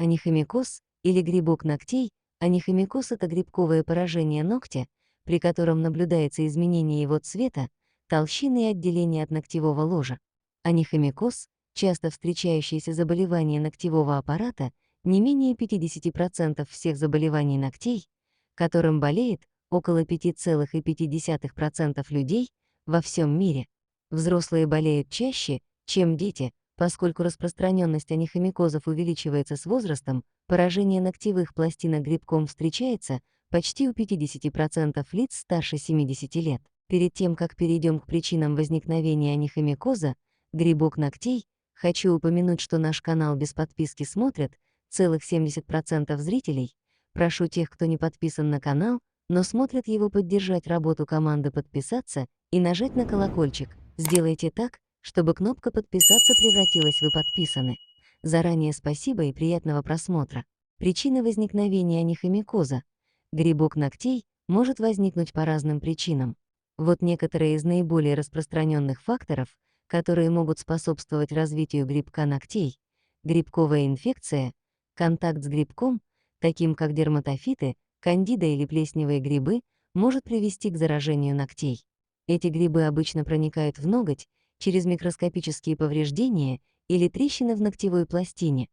Анихимикоз или грибок ногтей. Анихимикоз — это грибковое поражение ногтя, при котором наблюдается изменение его цвета, толщины и отделения от ногтевого ложа. Анихимикоз — часто встречающееся заболевание ногтевого аппарата, не менее 50% всех заболеваний ногтей, которым болеет около 5,5% людей во всем мире. Взрослые болеют чаще, чем дети, поскольку распространенность анихимикозов увеличивается с возрастом. Поражение ногтевых пластинок грибком встречается почти у 50% лиц старше 70 лет. Перед тем, как перейдем к причинам возникновения анихимикоза, грибок ногтей, хочу упомянуть, что наш канал без подписки смотрят целых 70% зрителей. Прошу тех, кто не подписан на канал, но смотрят его, поддержать работу команды, подписаться и нажать на колокольчик. Сделайте так, чтобы кнопка «Подписаться» превратилась в «Вы подписаны». Заранее спасибо и приятного просмотра. Причины возникновения анихимикоза. Грибок ногтей может возникнуть по разным причинам. Вот некоторые из наиболее распространенных факторов, которые могут способствовать развитию грибка ногтей. Грибковая инфекция, контакт с грибком, таким как дерматофиты, кандида или плесневые грибы, может привести к заражению ногтей. Эти грибы обычно проникают в ноготь через микроскопические повреждения или трещины в ногтевой пластине.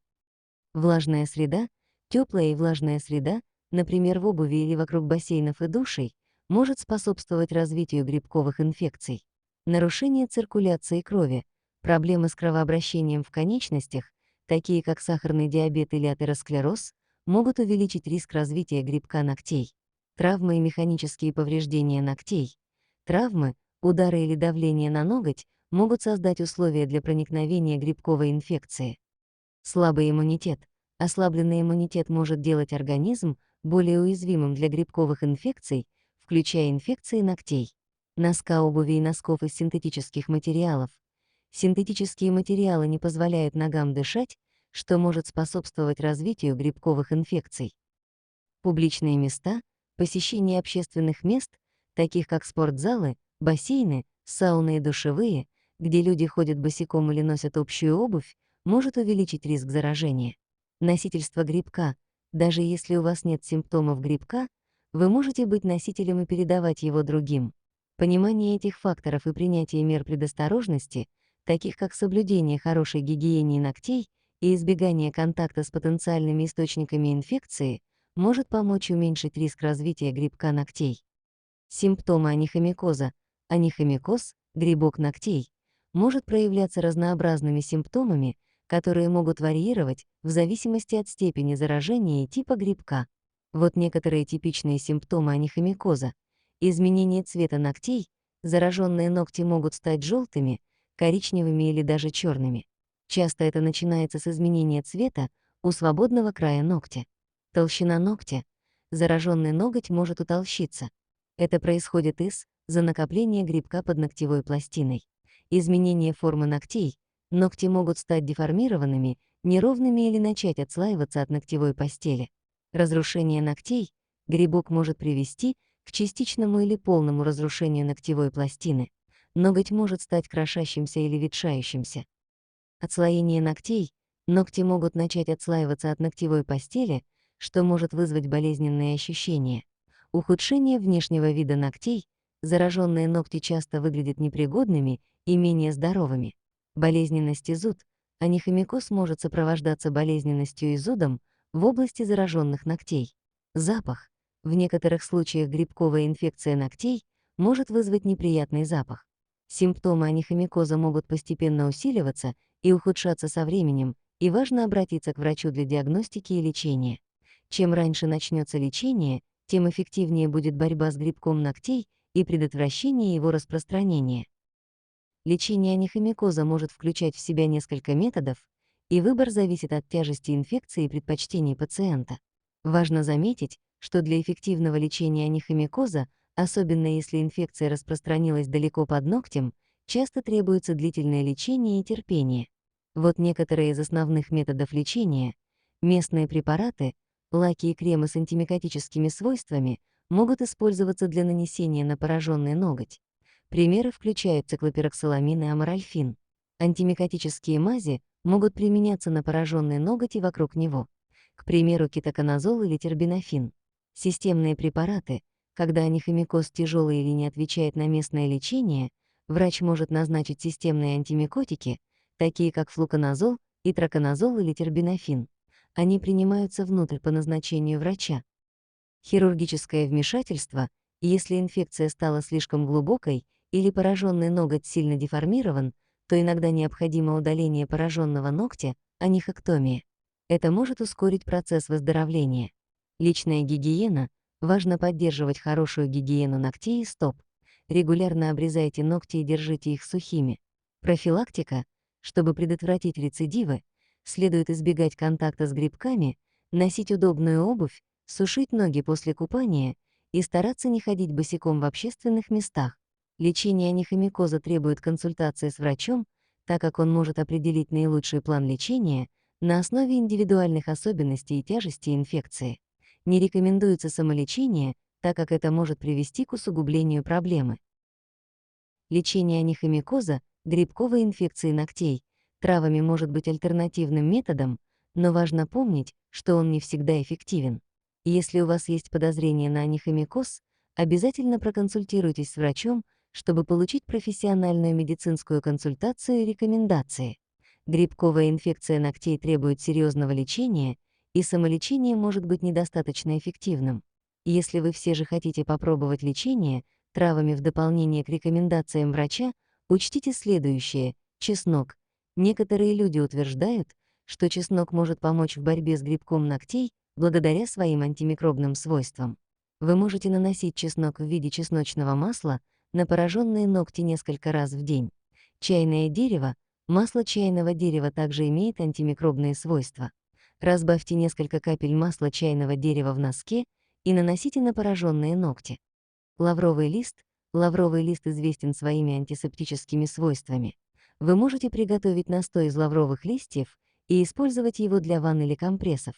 Влажная среда, теплая и влажная среда, например, в обуви или вокруг бассейнов и душей, может способствовать развитию грибковых инфекций. Нарушение циркуляции крови, проблемы с кровообращением в конечностях, такие как сахарный диабет или атеросклероз, могут увеличить риск развития грибка ногтей. Травмы и механические повреждения ногтей. Травмы, удары или давление на ноготь могут создать условия для проникновения грибковой инфекции. Слабый иммунитет. Ослабленный иммунитет может делать организм более уязвимым для грибковых инфекций, включая инфекции ногтей. Носка обуви и носков из синтетических материалов. Синтетические материалы не позволяют ногам дышать, что может способствовать развитию грибковых инфекций. Публичные места, посещение общественных мест, таких как спортзалы, бассейны, сауны и душевые, где люди ходят босиком или носят общую обувь, может увеличить риск заражения. Носительство грибка. Даже если у вас нет симптомов грибка, вы можете быть носителем и передавать его другим. Понимание этих факторов и принятие мер предосторожности, таких как соблюдение хорошей гигиены ногтей и избегание контакта с потенциальными источниками инфекции, может помочь уменьшить риск развития грибка ногтей. Симптомы анихимикоза. Анихимикоз, грибок ногтей, может проявляться разнообразными симптомами, которые могут варьировать в зависимости от степени заражения и типа грибка. Вот некоторые типичные симптомы анихимикоза. Изменение цвета ногтей, зараженные ногти могут стать желтыми, коричневыми или даже черными. Часто это начинается с изменения цвета у свободного края ногтя. Толщина ногтя. Зараженный ноготь может утолщиться. Это происходит из-за накопления грибка под ногтевой пластиной. Изменение формы ногтей. Ногти могут стать деформированными, неровными или начать отслаиваться от ногтевой постели. Разрушение ногтей. Грибок может привести к частичному или полному разрушению ногтевой пластины. Ноготь может стать крошащимся или ветшающимся. Отслоение ногтей. Ногти могут начать отслаиваться от ногтевой постели, что может вызвать болезненные ощущения. Ухудшение внешнего вида ногтей. Зараженные ногти часто выглядят непригодными и менее здоровыми. Болезненность и зуд. Анихимикоз может сопровождаться болезненностью и зудом в области зараженных ногтей. Запах. В некоторых случаях грибковая инфекция ногтей может вызвать неприятный запах. Симптомы анихимикоза могут постепенно усиливаться и ухудшаться со временем, и важно обратиться к врачу для диагностики и лечения. Чем раньше начнется лечение, тем эффективнее будет борьба с грибком ногтей и предотвращение его распространения. Лечение анихимикоза может включать в себя несколько методов, и выбор зависит от тяжести инфекции и предпочтений пациента. Важно заметить, что для эффективного лечения анихимикоза, особенно если инфекция распространилась далеко под ногтем, часто требуется длительное лечение и терпение. Вот некоторые из основных методов лечения. Местные препараты, лаки и кремы с антимикотическими свойствами могут использоваться для нанесения на пораженный ноготь. Примеры включают циклопироксиламин и аморальфин. Антимикотические мази могут применяться на пораженный ноготь и вокруг него. К примеру, кетоконазол или тербинофин. Системные препараты. Когда анихимикоз тяжелый или не отвечает на местное лечение, врач может назначить системные антимикотики, такие как флуконазол, итраконазол или тербинофин. Они принимаются внутрь по назначению врача. Хирургическое вмешательство, если инфекция стала слишком глубокой или пораженный ноготь сильно деформирован, то иногда необходимо удаление пораженного ногтя, анихэктомия. Это может ускорить процесс выздоровления. Личная гигиена. Важно поддерживать хорошую гигиену ногтей и стоп. Регулярно обрезайте ногти и держите их сухими. Профилактика. Чтобы предотвратить рецидивы, следует избегать контакта с грибками, носить удобную обувь, сушить ноги после купания и стараться не ходить босиком в общественных местах. Лечение анихимикоза требует консультации с врачом, так как он может определить наилучший план лечения на основе индивидуальных особенностей и тяжести инфекции. Не рекомендуется самолечение, так как это может привести к усугублению проблемы. Лечение анихимикоза, грибковой инфекции ногтей, травами может быть альтернативным методом, но важно помнить, что он не всегда эффективен. Если у вас есть подозрение на анихимикоз, обязательно проконсультируйтесь с врачом, чтобы получить профессиональную медицинскую консультацию и рекомендации. Грибковая инфекция ногтей требует серьезного лечения, и самолечение может быть недостаточно эффективным. Если вы все же хотите попробовать лечение травами в дополнение к рекомендациям врача, учтите следующее: чеснок. Некоторые люди утверждают, что чеснок может помочь в борьбе с грибком ногтей благодаря своим антимикробным свойствам. Вы можете наносить чеснок в виде чесночного масла на пораженные ногти несколько раз в день. Чайное дерево. Масло чайного дерева также имеет антимикробные свойства. Разбавьте несколько капель масла чайного дерева в носке и наносите на пораженные ногти. Лавровый лист. Лавровый лист известен своими антисептическими свойствами. Вы можете приготовить настой из лавровых листьев и использовать его для ванн или компрессов.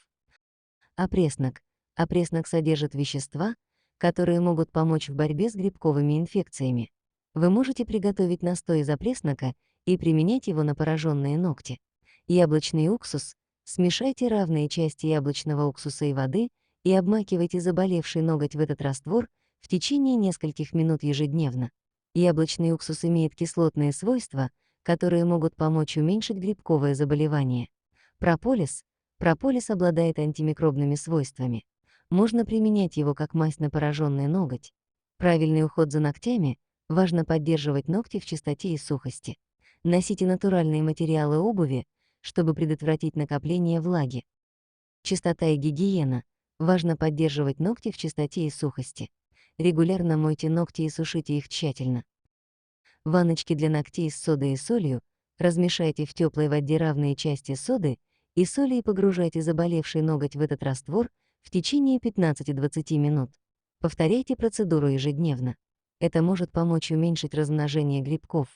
Опреснок. Опреснок содержит вещества, которые могут помочь в борьбе с грибковыми инфекциями. Вы можете приготовить настой из опреснока и применять его на пораженные ногти. Яблочный уксус. Смешайте равные части яблочного уксуса и воды и обмакивайте заболевший ноготь в этот раствор в течение нескольких минут ежедневно. Яблочный уксус имеет кислотные свойства, которые могут помочь уменьшить грибковое заболевание. Прополис. Прополис обладает антимикробными свойствами. Можно применять его как мазь на пораженный ноготь. Правильный уход за ногтями. Важно поддерживать ногти в чистоте и сухости. Носите натуральные материалы обуви, чтобы предотвратить накопление влаги. Чистота и гигиена. Важно поддерживать ногти в чистоте и сухости. Регулярно мойте ногти и сушите их тщательно. Ванночки для ногтей с содой и солью. Размешайте в теплой воде равные части соды и соли и погружайте заболевший ноготь в этот раствор в течение 15-20 минут. Повторяйте процедуру ежедневно. Это может помочь уменьшить размножение грибков.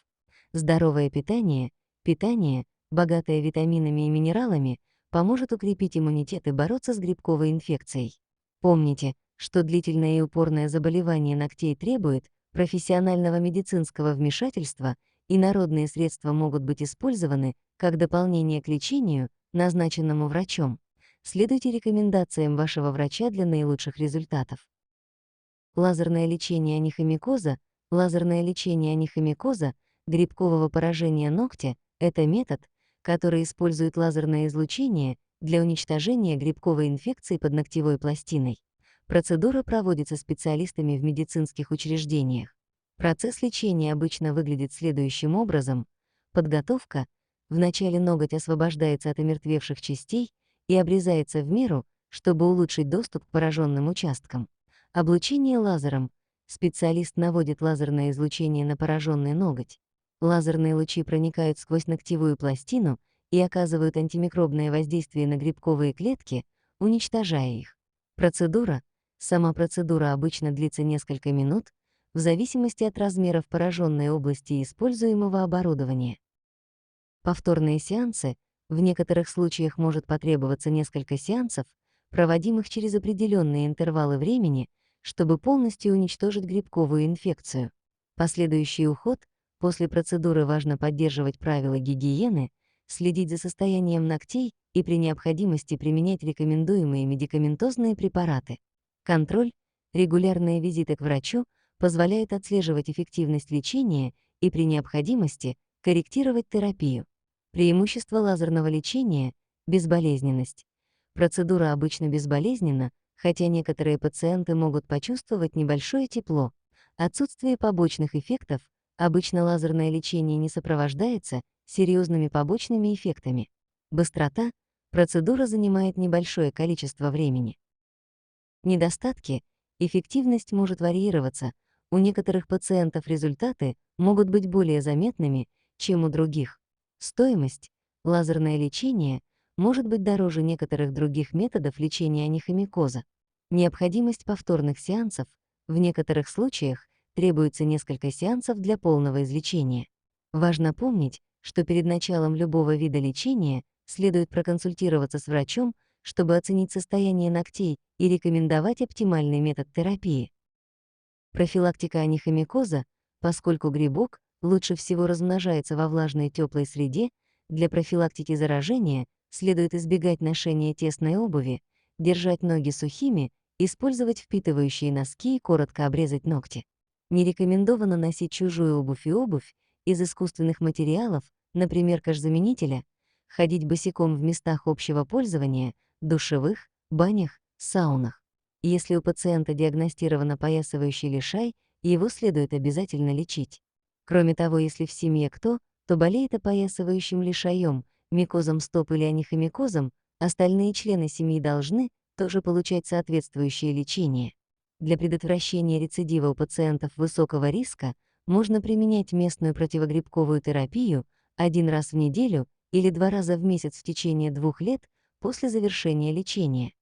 Здоровое питание. Питание, богатое витаминами и минералами, поможет укрепить иммунитет и бороться с грибковой инфекцией. Помните, что длительное и упорное заболевание ногтей требует профессионального медицинского вмешательства, и народные средства могут быть использованы как дополнение к лечению, назначенному врачом. Следуйте рекомендациям вашего врача для наилучших результатов. Лазерное лечение анихимикоза. Лазерное лечение анихимикоза, грибкового поражения ногтя — это метод, который использует лазерное излучение для уничтожения грибковой инфекции под ногтевой пластиной. Процедура проводится специалистами в медицинских учреждениях. Процесс лечения обычно выглядит следующим образом. Подготовка. Вначале ноготь освобождается от омертвевших частей и обрезается в меру, чтобы улучшить доступ к пораженным участкам. Облучение лазером. Специалист наводит лазерное излучение на пораженный ноготь. Лазерные лучи проникают сквозь ногтевую пластину и оказывают антимикробное воздействие на грибковые клетки, уничтожая их. Процедура. Сама процедура обычно длится несколько минут, в зависимости от размеров пораженной области и используемого оборудования. Повторные сеансы. В некоторых случаях может потребоваться несколько сеансов, проводимых через определенные интервалы времени, чтобы полностью уничтожить грибковую инфекцию. Последующий уход. После процедуры важно поддерживать правила гигиены, следить за состоянием ногтей и при необходимости применять рекомендуемые медикаментозные препараты. Контроль, регулярные визиты к врачу позволяют отслеживать эффективность лечения и при необходимости корректировать терапию. Преимущество лазерного лечения — безболезненность. Процедура обычно безболезненна, хотя некоторые пациенты могут почувствовать небольшое тепло. Отсутствие побочных эффектов, обычно лазерное лечение не сопровождается серьезными побочными эффектами. Быстрота — процедура занимает небольшое количество времени. Недостатки — эффективность может варьироваться, у некоторых пациентов результаты могут быть более заметными, чем у других. Стоимость — лазерное лечение может быть дороже некоторых других методов лечения анихимикоза. Необходимость повторных сеансов — в некоторых случаях требуется несколько сеансов для полного излечения. Важно помнить, что перед началом любого вида лечения следует проконсультироваться с врачом, чтобы оценить состояние ногтей и рекомендовать оптимальный метод терапии. Профилактика анихимикоза, поскольку грибок лучше всего размножается во влажной теплой среде, для профилактики заражения следует избегать ношения тесной обуви, держать ноги сухими, использовать впитывающие носки и коротко обрезать ногти. Не рекомендовано носить чужую обувь и обувь из искусственных материалов, например, кожзаменителя, ходить босиком в местах общего пользования, душевых, банях, саунах. Если у пациента диагностирован поясывающий лишай, его следует обязательно лечить. Кроме того, если в семье кто болеет опоясывающим лишаем, микозом стоп или анихимикозом, остальные члены семьи должны тоже получать соответствующее лечение. Для предотвращения рецидива у пациентов высокого риска можно применять местную противогрибковую терапию 1 раз в неделю или 2 раза в месяц в течение 2 лет после завершения лечения.